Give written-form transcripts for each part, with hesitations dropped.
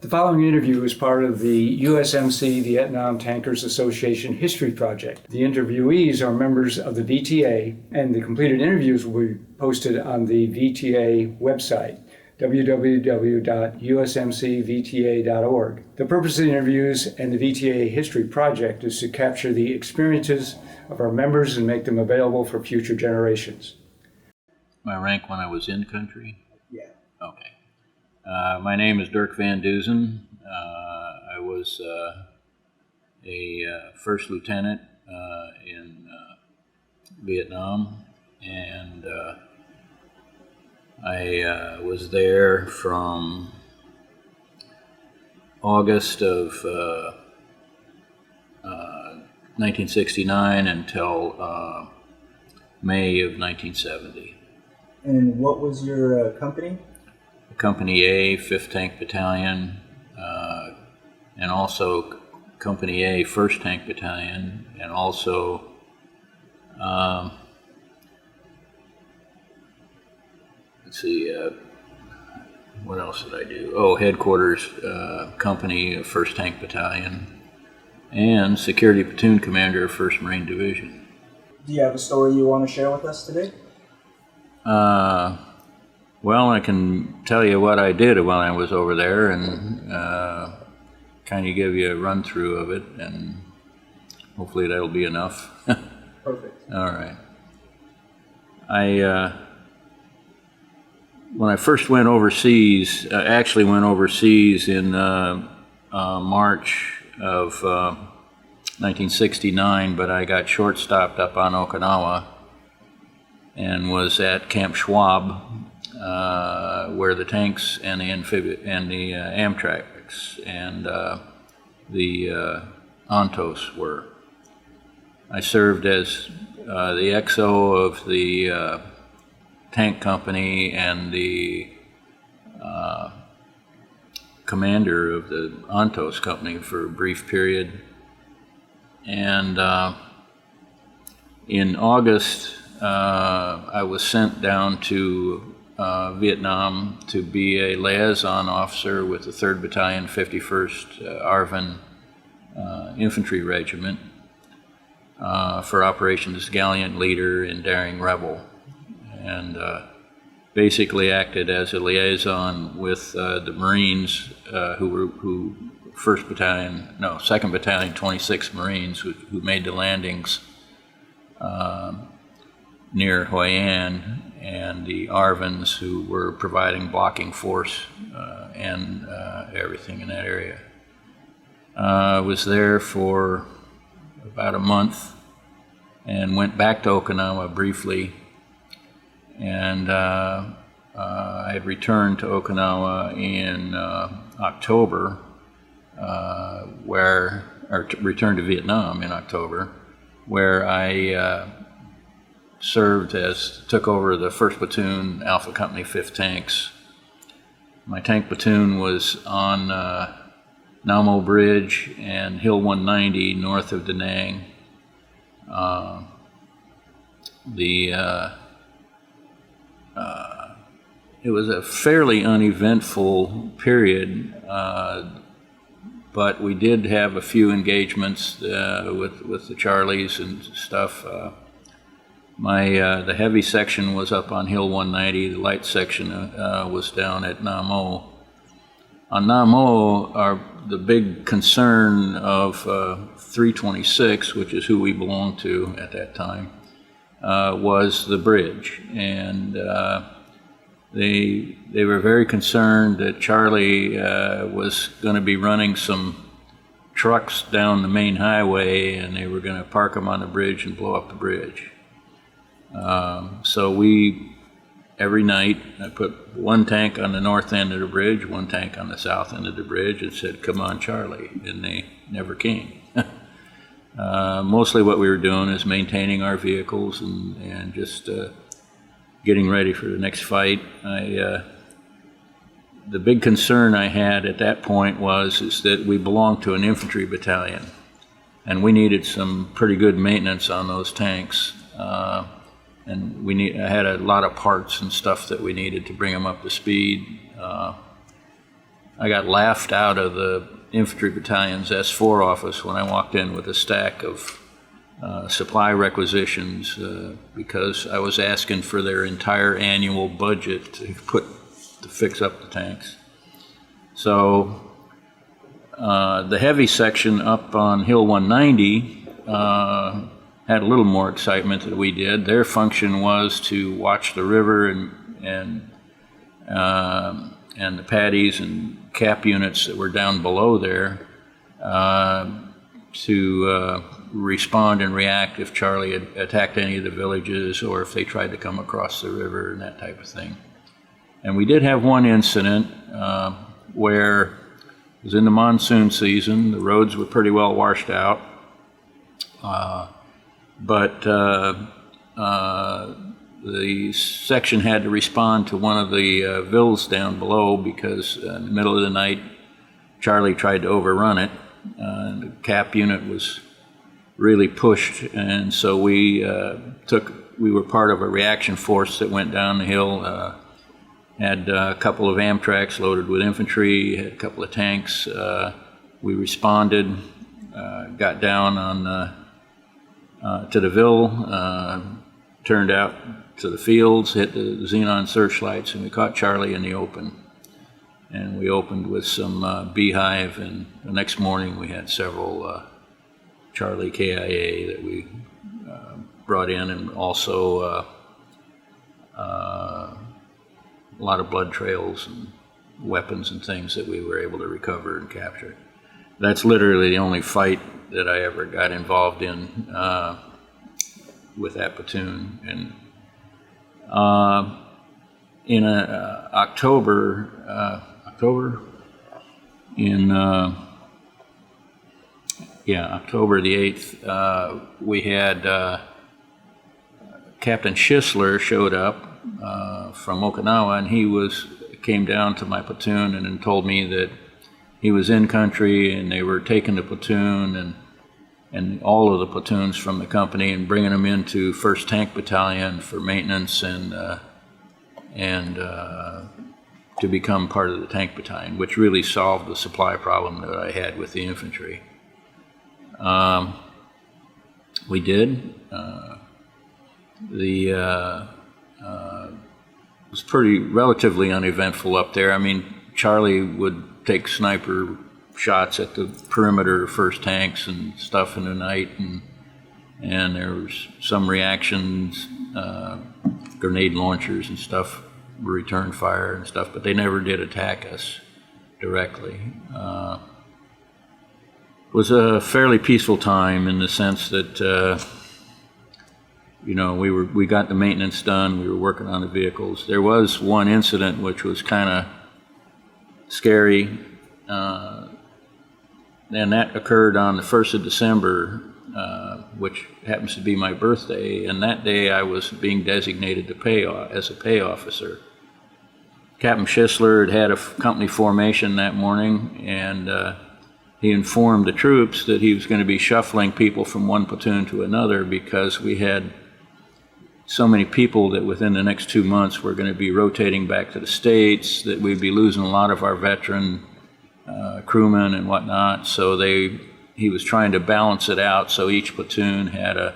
The following interview is part of the USMC Vietnam Tankers Association History Project. The interviewees are members of the VTA, and the completed interviews will be posted on the VTA website, www.usmcvta.org. The purpose of the interviews and the VTA History Project is to capture the experiences of our members and make them available for future generations. My rank when I was in country? Yeah. Okay. My name is Dyrck Van Dusen. I was a first lieutenant in Vietnam, and I was there from August of 1969 until May of 1970. And what was your company? Company A, 5th Tank Battalion, and also Company A, 1st Tank Battalion, and also let's see, what else did I do? Oh, Headquarters Company, 1st Tank Battalion, and Security Platoon Commander of 1st Marine Division. Do you have a story you want to share with us today? Well, I can tell you what I did while I was over there and kind of give you a run-through of it, and hopefully that'll be enough. Perfect. All right. When I first went overseas, I actually went overseas in March of 1969, but I got short-stopped up on Okinawa and was at Camp Schwab, where the tanks and the Amtraks and the Ontos were. I served as the XO of the tank company and the commander of the Ontos company for a brief period. And in August, I was sent down to Vietnam to be a liaison officer with the 3rd Battalion, 51st ARVN Infantry Regiment for Operations Gallant Leader and Daring Rebel, and basically acted as a liaison with the Marines who 2nd Battalion, 26 Marines who made the landings near Hoi An, and the ARVNs who were providing blocking force and everything in that area. I was there for about a month and went back to Okinawa briefly, and I had returned to Okinawa in October, returned to Vietnam in October, where I took over the 1st Platoon, Alpha Company, 5th Tanks. My tank platoon was on Nam O Bridge and Hill 190 north of Da Nang. It was a fairly uneventful period, but we did have a few engagements with the Charlies and stuff. The heavy section was up on Hill 190. The light section was down at Nam O. On Nam O, the big concern of 326, which is who we belonged to at that time, was the bridge, and they were very concerned that Charlie was going to be running some trucks down the main highway, and they were going to park them on the bridge and blow up the bridge. So every night, I put one tank on the north end of the bridge, one tank on the south end of the bridge, and said, "Come on, Charlie," and they never came. Mostly what we were doing is maintaining our vehicles and just getting ready for the next fight. The big concern I had at that point is that we belonged to an infantry battalion, and we needed some pretty good maintenance on those tanks. And I had a lot of parts and stuff that we needed to bring them up to speed. I got laughed out of the infantry battalion's S4 office when I walked in with a stack of supply requisitions because I was asking for their entire annual budget to fix up the tanks. So the heavy section up on Hill 190 had a little more excitement than we did. Their function was to watch the river and the paddies and cap units that were down below there to respond and react if Charlie had attacked any of the villages or if they tried to come across the river and that type of thing. And we did have one incident where it was in the monsoon season. The roads were pretty well washed out, but the section had to respond to one of the villas down below because in the middle of the night, Charlie tried to overrun it. The cap unit was really pushed, and so we were part of a reaction force that went down the hill, had a couple of Amtraks loaded with infantry, had a couple of tanks. We responded, got down on to the ville, turned out to the fields, hit the xenon searchlights, and we caught Charlie in the open. And we opened with some beehive, and the next morning we had several Charlie KIA that we brought in, and also a lot of blood trails and weapons and things that we were able to recover and capture. That's literally the only fight that I ever got involved in with that platoon. And in October the 8th, we had Captain Schisler showed up from Okinawa, and he came down to my platoon and told me that he was in country and they were taking the platoon and all of the platoons from the company and bringing them into 1st Tank Battalion for maintenance and to become part of the Tank Battalion, which really solved the supply problem that I had with the infantry. We did. It was relatively uneventful up there. I mean, Charlie would take sniper shots at the perimeter of 1st Tanks and stuff in the night, and there was some reactions, grenade launchers and stuff, return fire and stuff, but they never did attack us directly. It was a fairly peaceful time in the sense that we got the maintenance done. We were working on the vehicles. There was one incident which was kind of scary, and that occurred on the 1st of December, which happens to be my birthday. And that day I was being designated as a pay officer. Captain Schisler had a company formation that morning, and he informed the troops that he was going to be shuffling people from one platoon to another because we had so many people that within the next 2 months we're going to be rotating back to the States, that we'd be losing a lot of our veteran crewmen and whatnot. So he was trying to balance it out so each platoon had a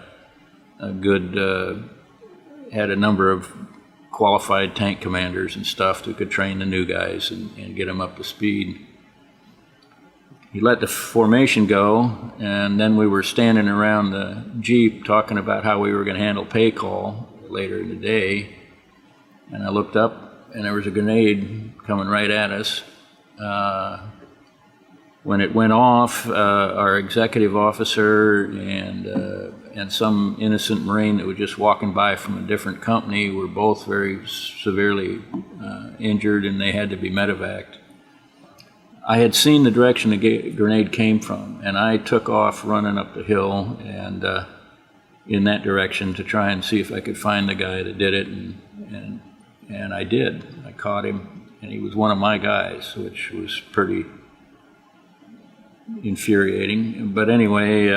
number of qualified tank commanders and stuff who could train the new guys and get them up to speed. He let the formation go, and then we were standing around the Jeep talking about how we were going to handle pay call later in the day. And I looked up, and there was a grenade coming right at us. When it went off, our executive officer and some innocent Marine that was just walking by from a different company were both very severely injured, and they had to be medevaced. I had seen the direction the grenade came from, and I took off running up the hill and in that direction to try and see if I could find the guy that did it, and I did. I caught him, and he was one of my guys, which was pretty infuriating. But anyway,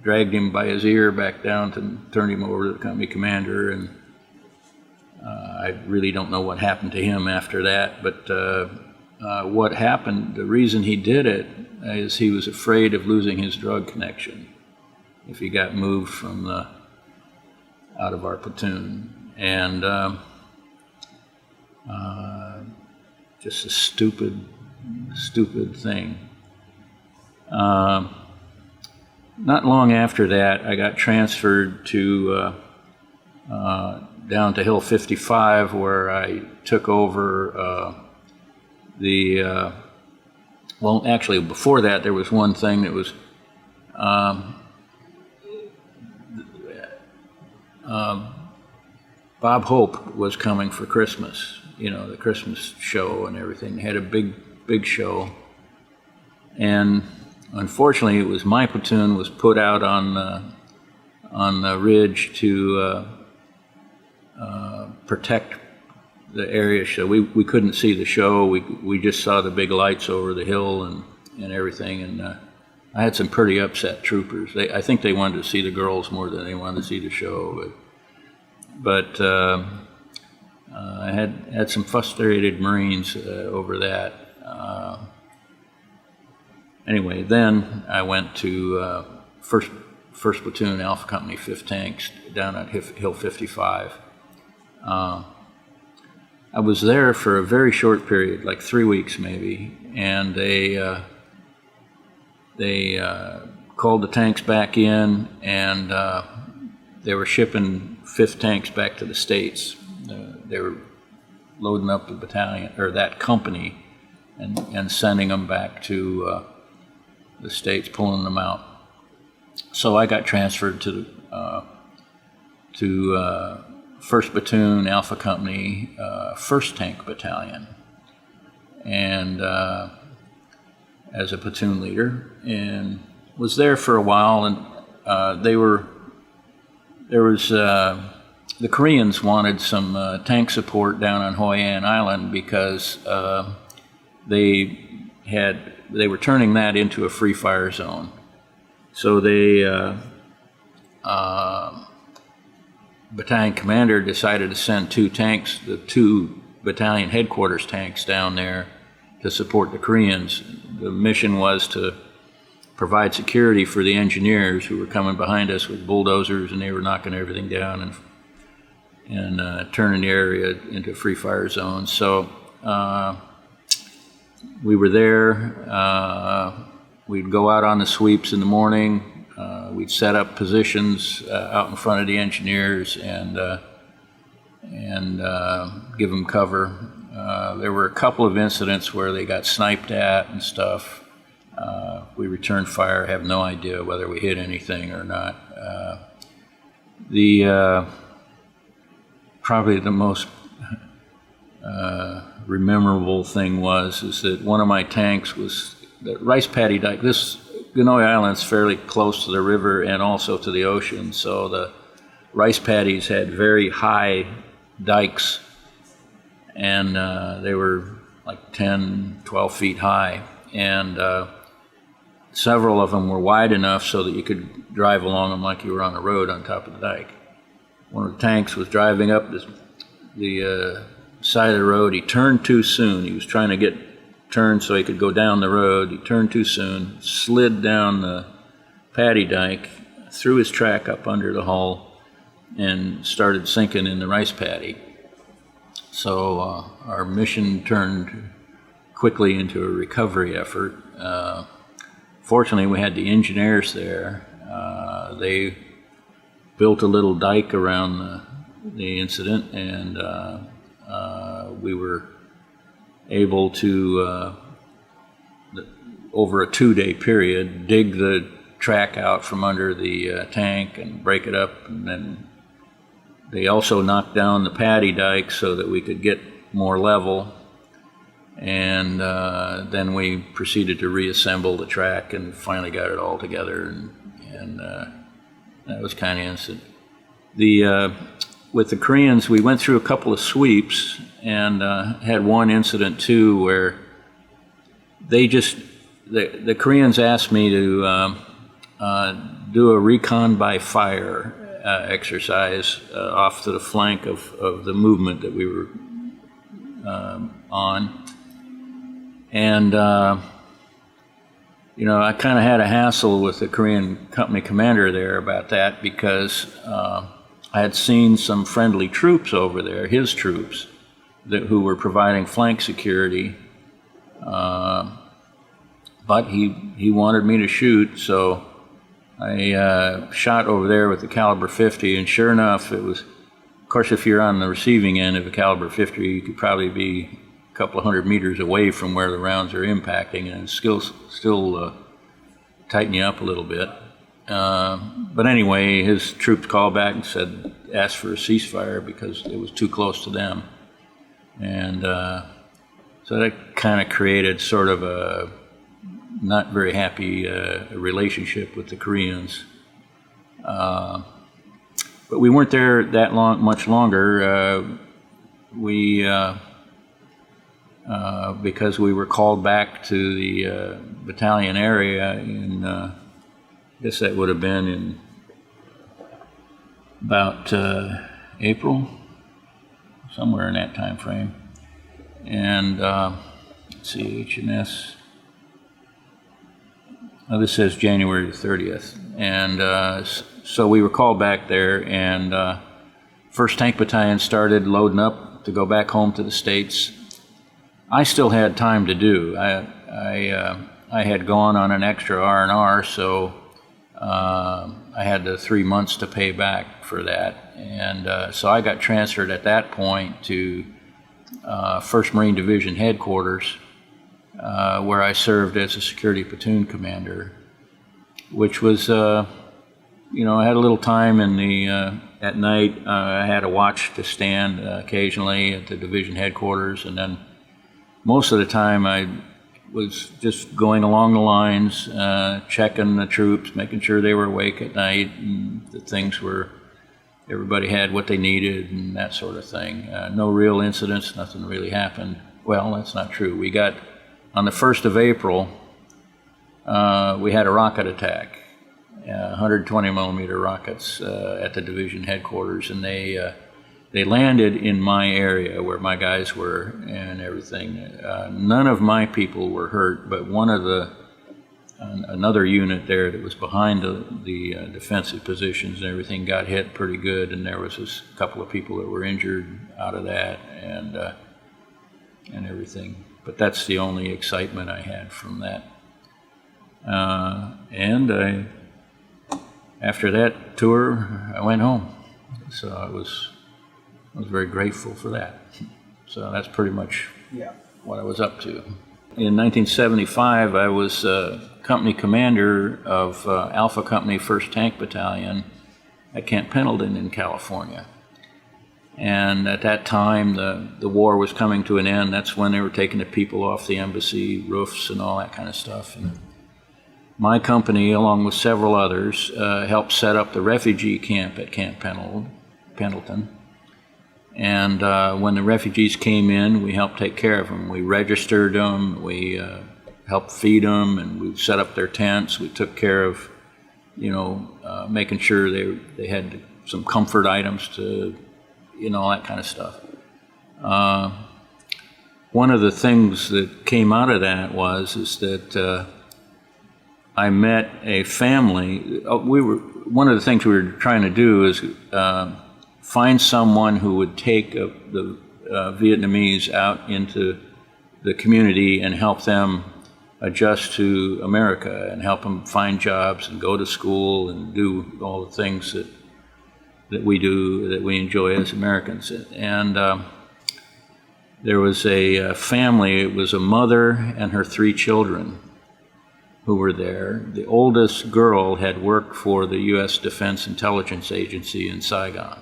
dragged him by his ear back down to turn him over to the company commander, and I really don't know what happened to him after that, but what happened, the reason he did it is he was afraid of losing his drug connection if he got moved from out of our platoon. And just a stupid thing. Not long after that, I got transferred to down to Hill 55, where I took over well, actually, before that, there was one thing that was Bob Hope was coming for Christmas, the Christmas show and everything. They had a big show. And unfortunately, it was my platoon was put out on the ridge to protect the area, so we couldn't see the show. We just saw the big lights over the hill and everything. And I had some pretty upset troopers. I think they wanted to see the girls more than they wanted to see the show. But I had some frustrated Marines over that. Anyway, then I went to first Platoon, Alpha Company, 5th Tanks, down at Hill 55. I was there for a very short period, like 3 weeks maybe, and they called the tanks back in, and they were shipping 5th Tanks back to the States. They were loading up the battalion, or that company, and sending them back to the States, pulling them out. So I got transferred to 1st Platoon, Alpha Company, 1st Tank Battalion, and as a platoon leader, and was there for a while. And the Koreans wanted some tank support down on Hoi An Island because they were turning that into a free fire zone. So battalion commander decided to send 2 tanks, the 2 battalion headquarters tanks, down there to support the Koreans. The mission was to provide security for the engineers who were coming behind us with bulldozers, and they were knocking everything down and turning the area into a free fire zone. So we were there. We'd go out on the sweeps in the morning. We'd set up positions out in front of the engineers and give them cover. There were a couple of incidents where they got sniped at and stuff. We returned fire. I have no idea whether we hit anything or not. Probably the most memorable thing is that one of my tanks was the rice paddy dike. This Ganoi Island's fairly close to the river and also to the ocean, so the rice paddies had very high dikes, and they were like 10, 12 feet high, and several of them were wide enough so that you could drive along them like you were on a road on top of the dike. One of the tanks was driving up the side of the road. He turned too soon. He was trying to turn so he could go down the road. He turned too soon, slid down the paddy dike, threw his track up under the hull, and started sinking in the rice paddy. So our mission turned quickly into a recovery effort. Fortunately, we had the engineers there. They built a little dike around the incident, and we were able to, over a 2-day period, dig the track out from under the tank and break it up. And then they also knocked down the paddy dike so that we could get more level. And then we proceeded to reassemble the track and finally got it all together. And that was kind of instant. With the Koreans, we went through a couple of sweeps and had one incident too where the Koreans asked me to do a recon by fire exercise off to the flank of the movement that we were on. And, you know, I kind of had a hassle with the Korean company commander there about that because I had seen some friendly troops over there, his troops, who were providing flank security. But he wanted me to shoot, so I shot over there with the caliber 50, and sure enough, it was, of course, if you're on the receiving end of a caliber 50, you could probably be a couple of 100 meters away from where the rounds are impacting, and still tighten you up a little bit. But anyway, his troops called back and asked for a ceasefire because it was too close to them. And so that kind of created sort of a not very happy relationship with the Koreans. But we weren't there that much longer. Because we were called back to the battalion area in, I guess that would have been in about April, somewhere in that time frame. And let's see, HMS. This says January the 30th. And so we were called back there, and 1st Tank Battalion started loading up to go back home to the States. I still had time to do. I had gone on an extra R&R, so I had the 3 months to pay back for that. And so I got transferred at that point to 1st Marine Division headquarters, where I served as a security platoon commander, which was, you know, I had a little time in the, at night. I had a watch to stand occasionally at the division headquarters, and then most of the time I was just going along the lines, checking the troops, making sure they were awake at night, and that things were, everybody had what they needed and that sort of thing. No real incidents, nothing really happened. Well, that's not true. We got, on the 1st of April, we had a rocket attack, 120 millimeter rockets at the division headquarters, and they landed in my area where my guys were and everything. None of my people were hurt, but one of the another unit there that was behind the defensive positions and everything got hit pretty good, and there was just a couple of people that were injured out of that and everything. But that's the only excitement I had from that. And after that tour, I went home. So I was very grateful for that. So that's pretty much what I was up to. In 1975, I was company commander of Alpha Company 1st Tank Battalion at Camp Pendleton in California. And at that time, the war was coming to an end. That's when they were taking the people off the embassy roofs and all that kind of stuff. And my company, along with several others, helped set up the refugee camp at Camp Pendleton. And when the refugees came in, we helped take care of them. We registered them, we helped feed them, and we set up their tents. We took care of, you know, making sure they had some comfort items to, you know, all that kind of stuff. One of the things that came out of that is that I met a family. One of the things we were trying to do is find someone who would take the Vietnamese out into the community and help them adjust to America and help them find jobs and go to school and do all the things that we do, that we enjoy as Americans. And there was a family. It was a mother and her 3 children who were there. The oldest girl had worked for the U.S. Defense Intelligence Agency in Saigon.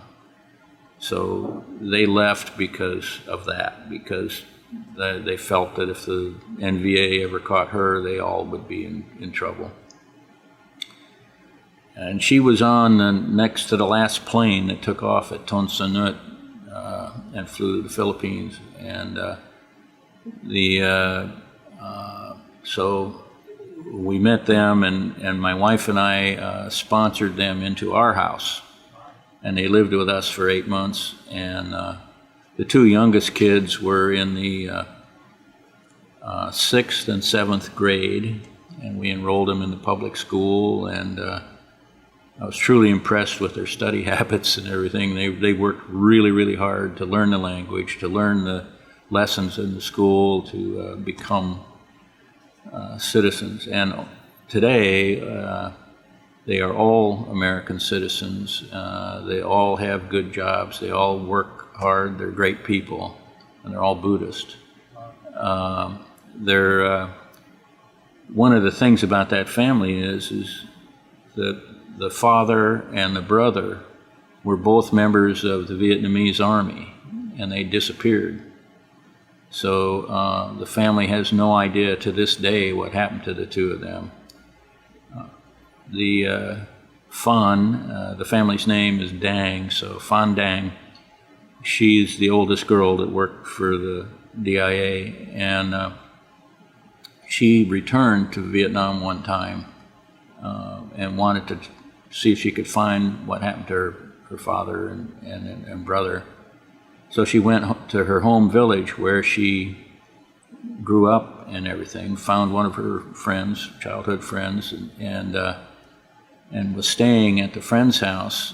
So they left because of that, because they felt that if the NVA ever caught her, they all would be in trouble. And she was on next to the last plane that took off at Ton Sanut and flew to the Philippines. And so we met them, and my wife and I sponsored them into our house. And they lived with us for 8 months. And the 2 youngest kids were in the 6th and 7th grade, and we enrolled them in the public school, and I was truly impressed with their study habits and everything. They worked really, really hard to learn the language, to learn the lessons in the school, to become citizens. And today, they are all American citizens. They all have good jobs. They all work hard. They're great people, and they're all Buddhist. One of the things about that family is that the father and the brother were both members of the Vietnamese army, and they disappeared. So the family has no idea to this day what happened to the two of them. The family's name is Dang, so Phan Dang. She's the oldest girl that worked for the DIA, and she returned to Vietnam one time and wanted to see if she could find what happened to her father and brother. So she went to her home village where she grew up and everything, found one of her friends, childhood friends, and was staying at the friend's house.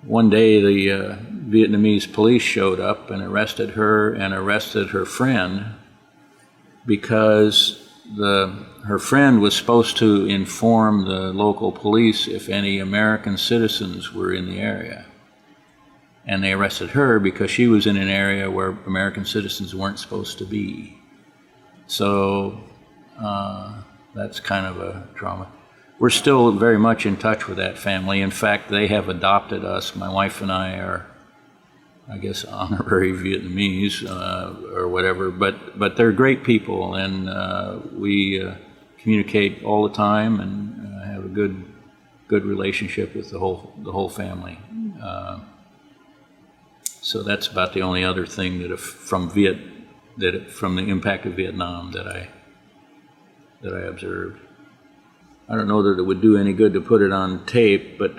One day the Vietnamese police showed up and arrested her and arrested her friend because her friend was supposed to inform the local police if any American citizens were in the area. And they arrested her because she was in an area where American citizens weren't supposed to be. So that's kind of a trauma. We're still very much in touch with that family. In fact, they have adopted us. My wife and I are, I guess, honorary Vietnamese or whatever, but they're great people, and we communicate all the time and have a good relationship with the whole family. So that's about the only other thing that from the impact of Vietnam that I observed. I don't know that it would do any good to put it on tape, but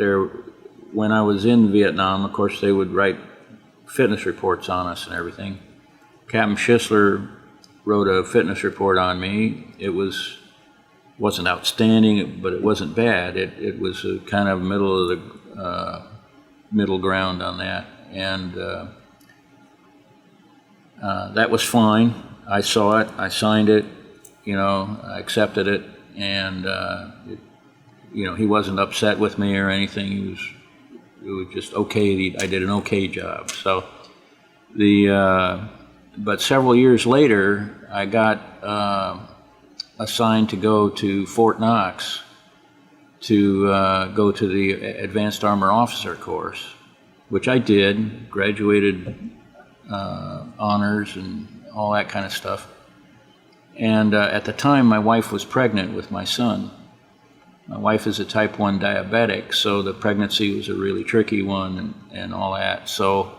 when I was in Vietnam, of course, they would write fitness reports on us and everything. Captain Schisler wrote a fitness report on me. It wasn't outstanding, but it wasn't bad. It was a kind of middle ground on that, and that was fine. I saw it. I signed it. I accepted it, and he wasn't upset with me or anything. It was just okay. I did an okay job. So but several years later, I got assigned to go to Fort Knox to go to the Advanced Armor Officer course, which I did, graduated honors and all that kind of stuff. And at the time, my wife was pregnant with my son. My wife is a type 1 diabetic, so the pregnancy was a really tricky one and all that. So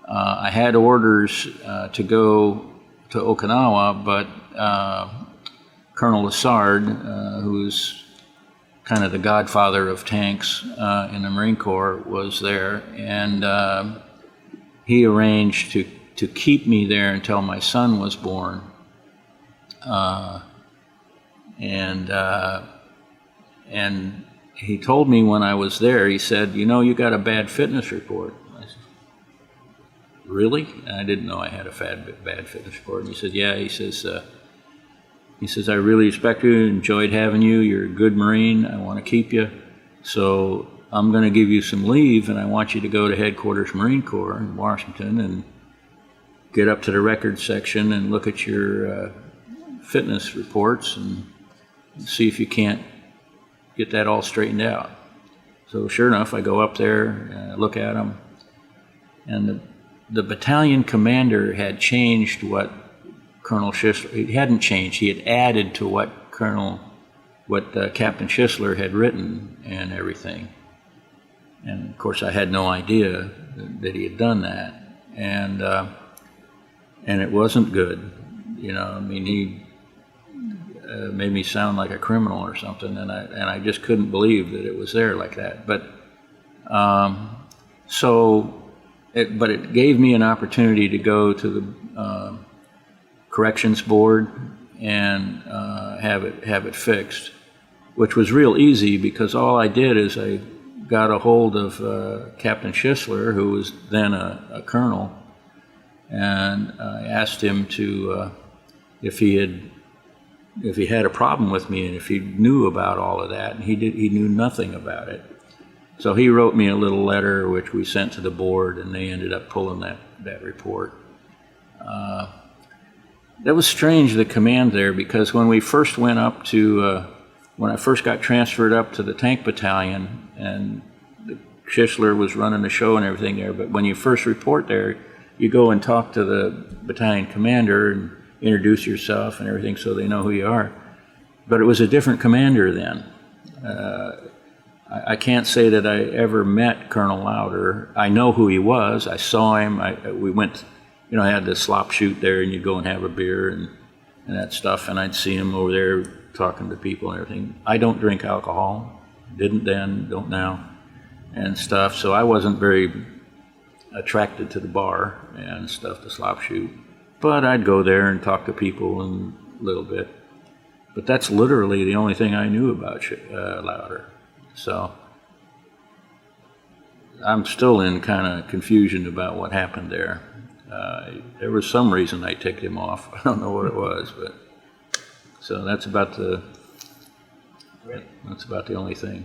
I had orders to go to Okinawa, but Colonel Lassard, who's kind of the godfather of tanks in the Marine Corps, was there, and he arranged to keep me there until my son was born. And he told me when I was there, he said, you got a bad fitness report. I said, really? And I didn't know I had a bad fitness report. And he said, yeah. He says, I really respect you, enjoyed having you, you're a good Marine, I want to keep you. So I'm going to give you some leave, and I want you to go to Headquarters Marine Corps in Washington and get up to the records section and look at your fitness reports and see if you can't get that all straightened out. So sure enough, I go up there, look at them, and the battalion commander had changed what Colonel Schisler, he hadn't changed, he had added to what Captain Schisler had written and everything. And of course I had no idea that he had done that. And it wasn't good. He made me sound like a criminal or something, and I just couldn't believe that it was there like that. But it gave me an opportunity to go to the corrections board and have it fixed, which was real easy because all I did is I got a hold of Captain Schisler, who was then a colonel, and I asked him to if he had a problem with me and if he knew about all of that, and he knew nothing about it. So he wrote me a little letter which we sent to the board, and they ended up pulling that report. That was strange, the command there, because when we first went up to when I first got transferred up to the tank battalion, and Schisler was running the show and everything there, but when you first report there, you go and talk to the battalion commander and introduce yourself and everything so they know who you are. But it was a different commander then. I can't say that I ever met Colonel Lauder. I know who he was. I saw him. We went, I had the slop shoot there, and you'd go and have a beer and that stuff, and I'd see him over there talking to people and everything. I don't drink alcohol. Didn't then, don't now, and stuff. So I wasn't very attracted to the bar and stuff, the slop shoot. But I'd go there and talk to people a little bit. But that's literally the only thing I knew about Lauder. So I'm still in kind of confusion about what happened there. There was some reason I ticked him off. I don't know what it was, but so that's about the only thing.